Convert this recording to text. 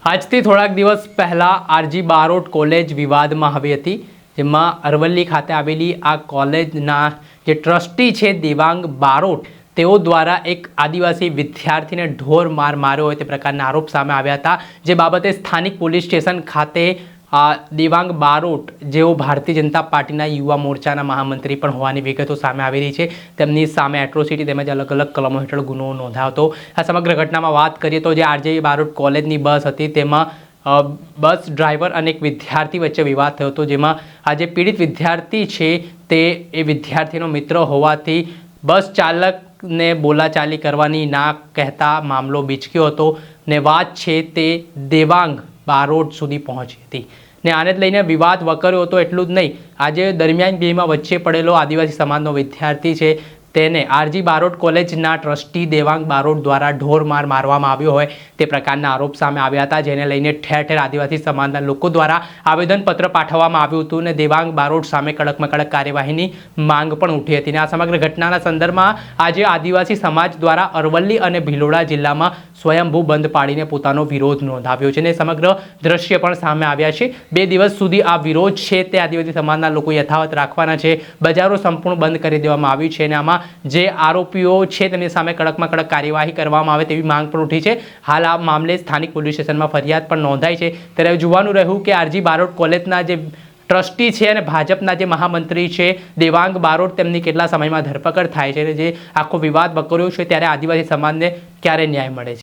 આજથી થોડાક દિવસ પહેલાં આરજી બારોટ કોલેજ વિવાદમાં આવી હતી, જેમાં અરવલ્લી ખાતે આવેલી આ કોલેજના જે ટ્રસ્ટી છે દેવાંગ બારોટ, તેઓ દ્વારા એક આદિવાસી વિદ્યાર્થીને ઢોર માર માર્યો હોય તે પ્રકારના આરોપ સામે આવ્યા હતા. જે બાબતે સ્થાનિક પોલીસ સ્ટેશન ખાતે દેવાંગ બારોટ, જેઓ ભારતીય જનતા પાર્ટીના યુવા મોરચાના મહામંત્રી પણ હોવાની વિગતો સામે આવી રહી છે, તેમની સામે એટ્રોસિટી તેમજ અલગ અલગ કલમો હેઠળ ગુનો નોંધાયો હતો. આ સમગ્ર ઘટનામાં વાત કરીએ તો જે આરજે બારોટ કોલેજની બસ હતી, તેમાં બસ ડ્રાઈવર અને એક વિદ્યાર્થી વચ્ચે વિવાદ થયો હતો, જેમાં આ જે પીડિત વિદ્યાર્થી છે તે એ વિદ્યાર્થીનો મિત્ર હોવાથી બસ ચાલકને બોલાચાલી કરવાની ના કહેતા મામલો બીચક્યો હતો ને વાત છે તે દેવાંગ બારોટ સુધી પહોંચી હતી ને આને જ લઈને વિવાદ વકર્યો હતો. એટલું જ નહીં, આજે દરમિયાન બેમાં વચ્ચે પડેલો આદિવાસી સમાજનો વિદ્યાર્થી છે, તેને આરજી બારોટ કોલેજના ટ્રસ્ટી દેવાંગ બારોટ દ્વારા ઢોર માર મારવામાં આવ્યો હોય તે પ્રકારના આરોપ સામે આવ્યા હતા, જેને લઈને ઠેર ઠેર આદિવાસી સમાજના લોકો દ્વારા આવેદનપત્ર પાઠવવામાં આવ્યું હતું અને દેવાંગ બારોટ સામે કડકમાં કડક કાર્યવાહીની માંગ પણ ઉઠી હતી. અને આ સમગ્ર ઘટનાના સંદર્ભમાં આજે આદિવાસી સમાજ દ્વારા અરવલ્લી અને ભિલોડા જિલ્લામાં સ્વયંભૂ બંધ પાડીને પોતાનો વિરોધ નોંધાવ્યો છે અને સમગ્ર દ્રશ્ય પણ સામે આવ્યા છે. 2 દિવસ સુધી આ વિરોધ છે તે આદિવાસી સમાજના લોકો યથાવત રાખવાના છે. બજારો સંપૂર્ણ બંધ કરી દેવામાં આવ્યું છે અને આમાં જે આરોપીઓ છે તેમની સામે કડકમાં કડક કાર્યવાહી કરવામાં આવે તેવી માંગ પણ ઉઠી છે. હાલ આ મામલે સ્થાનિક પોલીસ સ્ટેશનમાં ફરિયાદ પણ નોંધાઈ છે. ત્યારે જોવાનું રહ્યું કે આરજી બારોટ કોલેજના જે ટ્રસ્ટી છે અને ભાજપના જે મહામંત્રી છે દેવાંગ બારોટ, તેમની કેટલા સમયમાં ધરપકડ થાય છે અને જે આખો વિવાદ વકર્યો છે ત્યારે આદિવાસી સમાજને ક્યારે ન્યાય મળે છે.